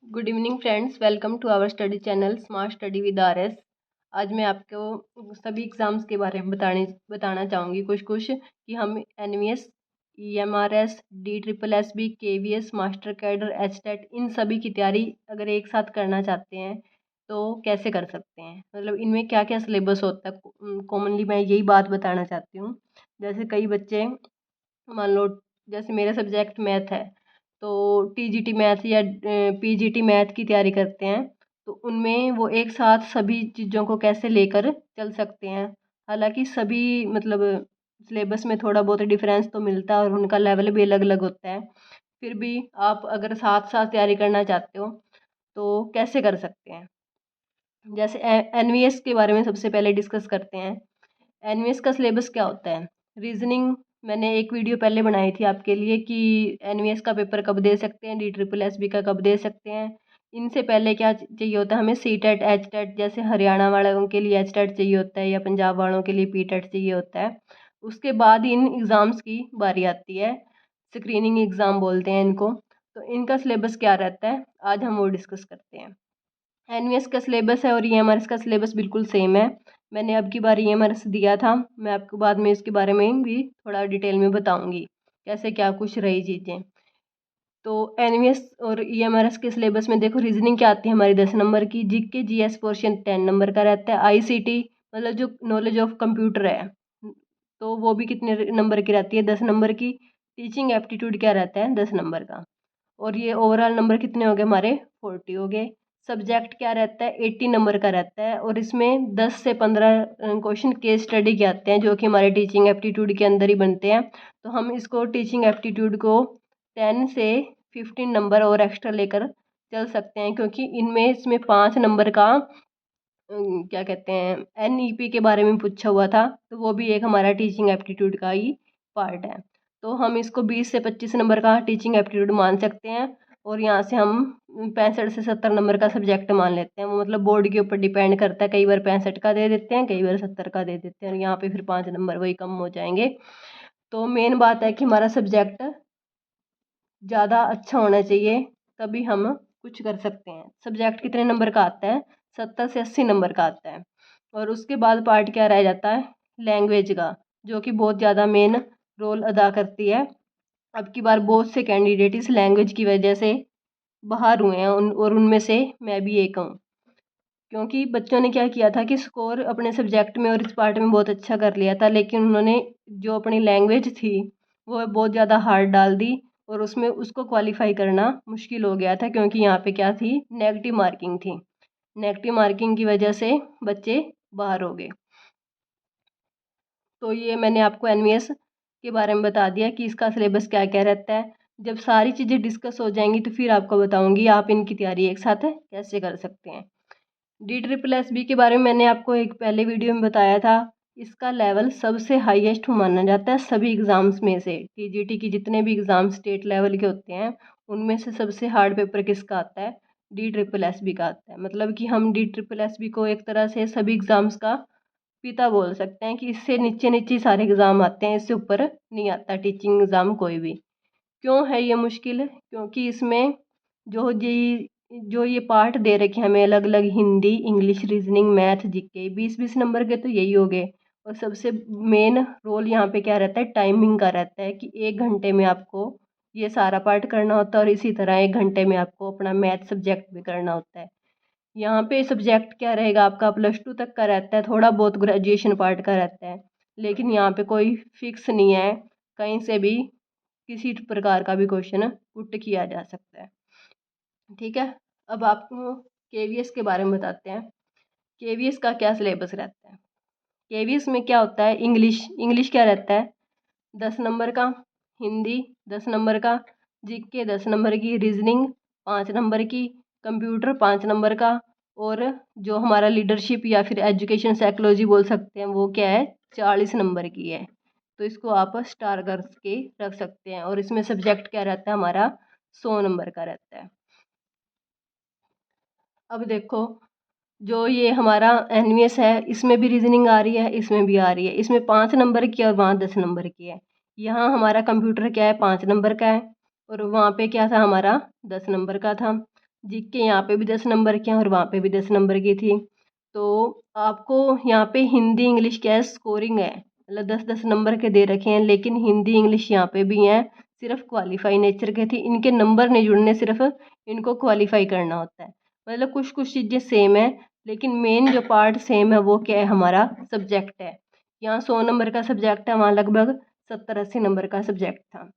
Good evening friends, welcome to our study channel smart study with RS। आज मैं आपको सभी एग्ज़ाम्स के बारे में बताना चाहूँगी कुछ कि हम NVS, EMRS, DSSS, KVS, master cadre, HTET इन सभी की तैयारी अगर एक साथ करना चाहते हैं तो कैसे कर सकते हैं, मतलब इनमें क्या क्या सिलेबस होता है। कॉमनली मैं यही बात बताना चाहती हूँ। जैसे कई बच्चे, मान लो जैसे मेरा सब्जेक्ट मैथ है तो TGT मैथ या PGT मैथ की तैयारी करते हैं, तो उनमें वो एक साथ सभी चीज़ों को कैसे लेकर चल सकते हैं। हालांकि सभी मतलब सिलेबस में थोड़ा बहुत डिफरेंस तो मिलता है और उनका लेवल भी अलग अलग होता है। फिर भी आप अगर साथ साथ तैयारी करना चाहते हो तो कैसे कर सकते हैं। जैसे NVS के बारे में सबसे पहले डिस्कस करते हैं। NVS का सिलेबस क्या होता है। रीजनिंग मैंने एक वीडियो पहले बनाई थी आपके लिए कि NVS का पेपर कब दे सकते हैं, DSSS का कब दे सकते हैं। इनसे पहले क्या चाहिए होता है हमें, CTET, HTET। जैसे हरियाणा वालों के लिए HTET चाहिए होता है या पंजाब वालों के लिए PTET चाहिए होता है। उसके बाद इन एग्ज़ाम्स की बारी आती है, स्क्रीनिंग एग्ज़ाम बोलते हैं इनको। तो इनका सिलेबस क्या रहता है, आज हम वो डिस्कस करते हैं। NVS का सिलेबस है और EMRS का सिलेबस बिल्कुल सेम है। मैंने अब की बार EMRS दिया था, मैं आपको बाद में इसके बारे में भी थोड़ा डिटेल में बताऊंगी कैसे क्या कुछ रही चीज़ें। तो NVS और EMRS के सिलेबस में देखो, रीजनिंग क्या आती है हमारी 10 नंबर की, GK GS पोर्शन 10 नंबर का रहता है। ICT मतलब जो नॉलेज ऑफ कंप्यूटर है तो वो भी कितने नंबर की रहती है, 10 नंबर की। टीचिंग एप्टीट्यूड क्या रहता है, 10 नंबर का। और ये ओवरऑल नंबर कितने हो गए हमारे, 40 हो गए। सब्जेक्ट क्या रहता है, 80 नंबर का रहता है और इसमें 10 से 15 क्वेश्चन केस स्टडी के आते हैं जो कि हमारे टीचिंग एप्टीट्यूड के अंदर ही बनते हैं। तो हम इसको टीचिंग एप्टीट्यूड को 10 से 15 नंबर और एक्स्ट्रा लेकर चल सकते हैं, क्योंकि इसमें 5 नंबर का क्या कहते हैं NEP के बारे में पूछा हुआ था, तो वो भी एक हमारा टीचिंग एप्टीट्यूड का ही पार्ट है। तो हम इसको 20 से 25 नंबर का टीचिंग एप्टीट्यूड मान सकते हैं और यहाँ से हम 65 से 70 नंबर का सब्जेक्ट मान लेते हैं। वो मतलब बोर्ड के ऊपर डिपेंड करता है, कई बार 65 का दे देते हैं, कई बार 70 का दे देते हैं और यहाँ पे फिर 5 नंबर वही कम हो जाएंगे। तो मेन बात है कि हमारा सब्जेक्ट ज़्यादा अच्छा होना चाहिए, तभी हम कुछ कर सकते हैं। सब्जेक्ट कितने नंबर का आता है, 70 से 80 नंबर का आता है। और उसके बाद पार्ट क्या रह जाता है, लैंग्वेज का, जो कि बहुत ज़्यादा मेन रोल अदा करती है। अब की बार बहुत से कैंडिडेट इस लैंग्वेज की वजह से बाहर हुए हैं और उनमें से मैं भी एक हूँ। क्योंकि बच्चों ने क्या किया था कि स्कोर अपने सब्जेक्ट में और इस पार्ट में बहुत अच्छा कर लिया था, लेकिन उन्होंने जो अपनी लैंग्वेज थी वो बहुत ज़्यादा हार्ड डाल दी और उसमें उसको क्वालिफाई करना मुश्किल हो गया था, क्योंकि यहाँ पे क्या थी, नेगेटिव मार्किंग थी। नेगेटिव मार्किंग की वजह से बच्चे बाहर हो गए। तो ये मैंने आपको NVS के बारे में बता दिया कि इसका सिलेबस क्या क्या रहता है। जब सारी चीज़ें डिस्कस हो जाएंगी तो फिर आपको बताऊंगी आप इनकी तैयारी एक साथ कैसे कर सकते हैं। DSSS के बारे में मैंने आपको एक पहले वीडियो में बताया था। इसका लेवल सबसे हाईएस्ट माना जाता है सभी एग्ज़ाम्स में से। TGT की जितने भी एग्ज़ाम स्टेट लेवल के होते हैं उनमें से सबसे हार्ड पेपर किसका आता है, DSSS का आता है। मतलब कि हम DSSS को एक तरह से सभी एग्ज़ाम्स का पिता बोल सकते हैं कि इससे नीचे नीचे सारे एग्ज़ाम आते हैं, इससे ऊपर नहीं आता टीचिंग एग्ज़ाम कोई भी। क्यों है ये मुश्किल, क्योंकि इसमें जो ये पार्ट दे रखे हैं हमें अलग अलग, Hindi, English, reasoning, math, GK, 20-20 number के तो यही हो गए। और सबसे मेन रोल यहाँ पे क्या रहता है, टाइमिंग का रहता है कि 1 घंटे में आपको ये सारा पार्ट करना होता है और इसी तरह 1 घंटे में आपको अपना मैथ सब्जेक्ट भी करना होता है। यहाँ पे सब्जेक्ट क्या रहेगा आपका, +2 तक का रहता है, थोड़ा बहुत ग्रेजुएशन पार्ट का रहता है, लेकिन यहाँ पे कोई फिक्स नहीं है, कहीं से भी किसी प्रकार का भी क्वेश्चन पुट किया जा सकता है। ठीक है, अब आपको KVS के बारे में बताते हैं। KVS का क्या सिलेबस रहता है। KVS में क्या होता है, इंग्लिश क्या रहता है, 10 नंबर का। हिंदी 10 नंबर का। GK 10 नंबर की। रीजनिंग 5 नंबर की। कंप्यूटर 5 नंबर का। और जो हमारा लीडरशिप या फिर एजुकेशन साइकोलॉजी बोल सकते हैं वो क्या है, 40 नंबर की है। तो इसको आप स्टार करके रख सकते हैं। और इसमें सब्जेक्ट क्या रहता है हमारा, 100 नंबर का रहता है। अब देखो, जो ये हमारा NVS है इसमें भी रीजनिंग आ रही है, इसमें भी आ रही है। इसमें 5 नंबर की और वहाँ 10 नंबर की है। यहाँ हमारा कंप्यूटर क्या है, 5 नंबर का है और वहाँ पे क्या था हमारा, 10 नंबर का था। जीके यहाँ पे भी 10 नंबर के हैं और वहाँ पे भी 10 नंबर की थी। तो आपको यहाँ पे हिंदी इंग्लिश क्या है, स्कोरिंग है, मतलब 10-10 नंबर के दे रखे हैं, लेकिन हिंदी इंग्लिश यहाँ पे भी हैं, सिर्फ क्वालिफाई नेचर के थी, इनके नंबर नहीं जुड़ने, सिर्फ इनको क्वालिफाई करना होता है। मतलब कुछ कुछ चीज़ें सेम है, लेकिन मेन जो पार्ट सेम है वो क्या है, हमारा सब्जेक्ट है। यहाँ 100 नंबर का सब्जेक्ट है, वहाँ लगभग 70-80 नंबर का सब्जेक्ट था।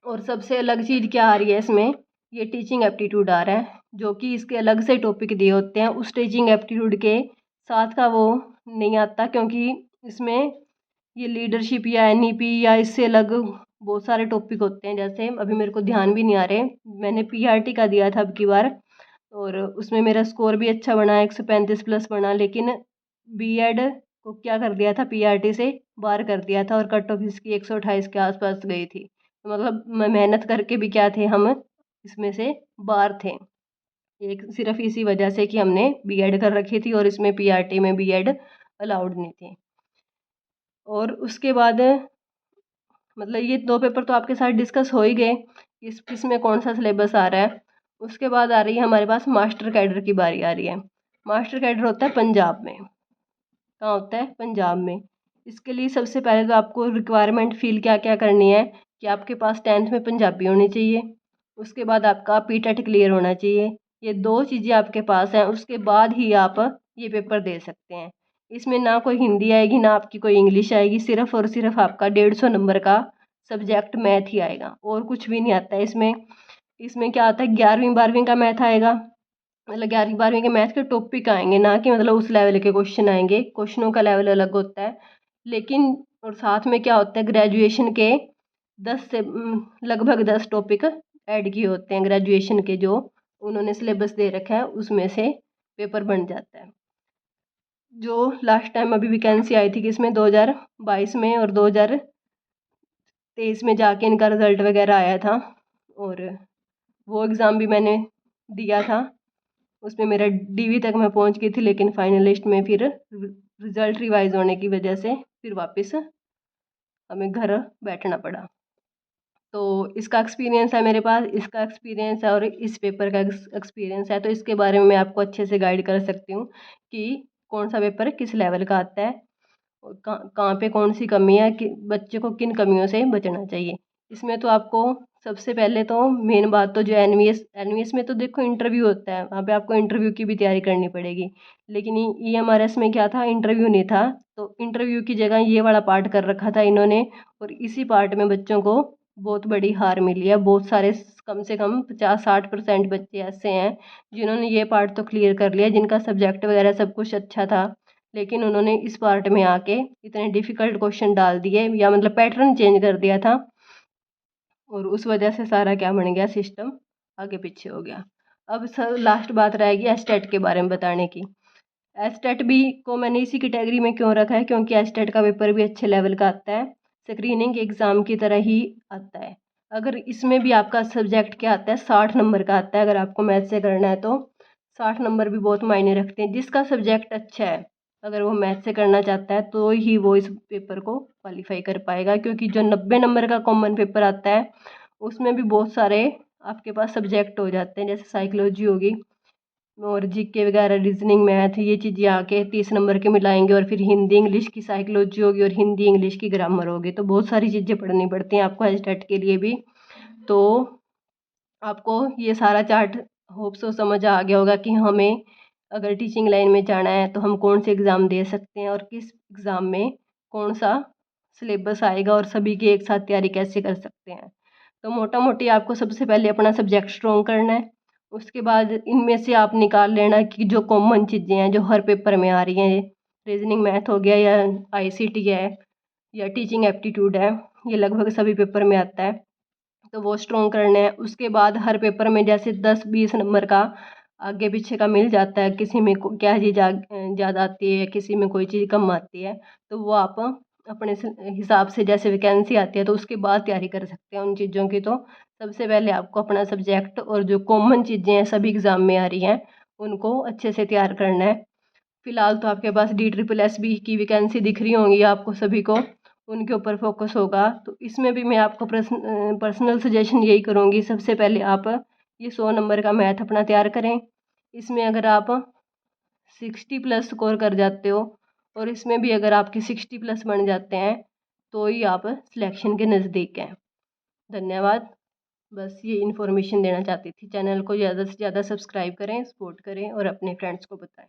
और सबसे अलग चीज़ क्या आ रही है इसमें, ये टीचिंग एप्टीट्यूड आ रहा है, जो कि इसके अलग से टॉपिक दिए होते हैं, उस टीचिंग एप्टीट्यूड के साथ का वो नहीं आता, क्योंकि इसमें ये लीडरशिप या एनईपी या इससे अलग बहुत सारे टॉपिक होते हैं। जैसे अभी मेरे को ध्यान भी नहीं आ रहे, मैंने पीआरटी का दिया था अब की बार, और उसमें मेरा स्कोर भी अच्छा बना, 135 प्लस बना, लेकिन बीएड को क्या कर दिया था, पीआरटी से बाहर कर दिया था, और कट ऑफ इसकी 128 के आसपास गई थी। तो मतलब मेहनत करके भी क्या थे, हम इसमें से बाहर थे, एक सिर्फ इसी वजह से कि हमने बीएड कर रखी थी और इसमें पीआरटी में बीएड अलाउड नहीं थी। और उसके बाद मतलब ये 2 पेपर तो आपके साथ डिस्कस हो ही गए, किस में कौन सा सिलेबस आ रहा है। उसके बाद आ रही है हमारे पास मास्टर कैडर की बारी आ रही है। मास्टर कैडर होता है पंजाब में, कहाँ होता है, पंजाब में। इसके लिए सबसे पहले तो आपको रिक्वायरमेंट फील क्या क्या करनी है, कि आपके पास 10th में पंजाबी होनी चाहिए, उसके बाद आपका पीटेट क्लियर होना चाहिए, ये 2 चीज़ें आपके पास हैं, उसके बाद ही आप ये पेपर दे सकते हैं। इसमें ना कोई हिंदी आएगी, ना आपकी कोई इंग्लिश आएगी, सिर्फ और सिर्फ आपका 150 नंबर का सब्जेक्ट मैथ ही आएगा, और कुछ भी नहीं आता है इसमें। इसमें क्या आता है, 11वीं 12वीं का मैथ आएगा, मतलब 11वीं 12वीं के मैथ के टॉपिक आएंगे, ना कि मतलब उस लेवल के क्वेश्चन आएंगे, क्वेश्चनों का लेवल अलग होता है। लेकिन और साथ में क्या होता है, ग्रेजुएशन के 10 से लगभग 10 टॉपिक ऐड किए होते हैं, ग्रेजुएशन के जो उन्होंने सिलेबस दे रखा है उसमें से पेपर बन जाता है। जो लास्ट टाइम अभी वैकेंसी आई थी कि इसमें 2022 में और 2023 में जाके इनका रिज़ल्ट वगैरह आया था, और वो एग्ज़ाम भी मैंने दिया था, उसमें मेरा डीवी तक मैं पहुंच गई थी, लेकिन फाइनल लिस्ट में फिर रिज़ल्ट रिवाइज होने की वजह से फिर वापस हमें घर बैठना पड़ा। तो इसका एक्सपीरियंस है मेरे पास, इसका एक्सपीरियंस है और इस पेपर का एक्सपीरियंस है, तो इसके बारे में मैं आपको अच्छे से गाइड कर सकती हूँ कि कौन सा पेपर किस लेवल का आता है, और कहाँ पे कौन सी कमी है, कि बच्चे को किन कमियों से बचना चाहिए। इसमें तो आपको सबसे पहले तो मेन बात तो जो एनवीएस में तो देखो इंटरव्यू होता है, वहाँ पे आपको इंटरव्यू की भी तैयारी करनी पड़ेगी, लेकिन ईएमआरएस में क्या था, इंटरव्यू नहीं था, तो इंटरव्यू की जगह ये वाला पार्ट कर रखा था इन्होंने, और इसी पार्ट में बच्चों को बहुत बड़ी हार मिली है। बहुत सारे कम से कम 50-60% बच्चे ऐसे हैं जिन्होंने ये पार्ट तो क्लियर कर लिया, जिनका सब्जेक्ट वगैरह सब कुछ अच्छा था, लेकिन उन्होंने इस पार्ट में आके इतने डिफ़िकल्ट क्वेश्चन डाल दिए, या मतलब पैटर्न चेंज कर दिया था, और उस वजह से सारा क्या बन गया, सिस्टम आगे पीछे हो गया। अब सर लास्ट बात रहेगी एस्टेट के बारे में बताने की। एस्टेट भी को मैंने इसी कैटेगरी में क्यों रखा है, क्योंकि एस्टेट का पेपर भी अच्छे लेवल का आता है, स्क्रीनिंग एग्ज़ाम की तरह ही आता है। अगर इसमें भी आपका सब्जेक्ट क्या आता है, 60 नंबर का आता है, अगर आपको मैथ से करना है तो 60 नंबर भी बहुत मायने रखते हैं। जिसका सब्जेक्ट अच्छा है, अगर वो मैथ से करना चाहता है तो ही वो इस पेपर को क्वालिफाई कर पाएगा, क्योंकि जो 90 नंबर का कॉमन पेपर आता है उसमें भी बहुत सारे आपके पास सब्जेक्ट हो जाते हैं, जैसे साइकोलॉजी होगी और जीके वगैरह, रीजनिंग, मैथ, ये चीज़ें आके 30 नंबर के मिलाएंगे, और फिर हिंदी इंग्लिश की साइकोलॉजी होगी और हिंदी इंग्लिश की ग्रामर होगी, तो बहुत सारी चीज़ें पढ़नी पड़ती हैं आपको एस्टेट के लिए भी। तो आपको ये सारा चार्ट होप सो समझ आ गया होगा कि हमें अगर टीचिंग लाइन में जाना है तो हम कौन से एग्ज़ाम दे सकते हैं, और किस एग्ज़ाम में कौन सा सिलेबस आएगा, और सभी की एक साथ तैयारी कैसे कर सकते हैं। तो मोटा मोटी आपको सबसे पहले अपना सब्जेक्ट स्ट्रॉन्ग करना है, उसके बाद इनमें से आप निकाल लेना कि जो कॉमन चीज़ें हैं जो हर पेपर में आ रही हैं, रीजनिंग मैथ हो गया, या आईसीटी है, या टीचिंग एप्टीट्यूड है, ये लगभग सभी पेपर में आता है, तो वो स्ट्रॉन्ग करना है। उसके बाद हर पेपर में जैसे 10-20 नंबर का आगे पीछे का मिल जाता है, किसी में क्या चीज़ ज़्यादा आती है, किसी में कोई चीज़ कम आती है, तो वो आप अपने हिसाब से जैसे वैकेंसी आती है तो उसके बाद तैयारी कर सकते हैं उन चीज़ों की। तो सबसे पहले आपको अपना सब्जेक्ट और जो कॉमन चीज़ें हैं सभी एग्ज़ाम में आ रही हैं उनको अच्छे से तैयार करना है। फिलहाल तो आपके पास DSSS की वैकेंसी दिख रही होंगी आपको सभी को, उनके ऊपर फोकस होगा। तो इसमें भी मैं आपको पर्सनल सजेशन यही करूँगी, सबसे पहले आप ये 100 नंबर का मैथ अपना तैयार करें। इसमें अगर आप 60+ स्कोर कर जाते हो और इसमें भी अगर आपके 60+ बन जाते हैं तो ही आप सिलेक्शन के नज़दीक हैं। धन्यवाद। बस ये इन्फॉर्मेशन देना चाहती थी। चैनल को ज़्यादा से ज़्यादा सब्सक्राइब करें, सपोर्ट करें और अपने फ्रेंड्स को बताएं।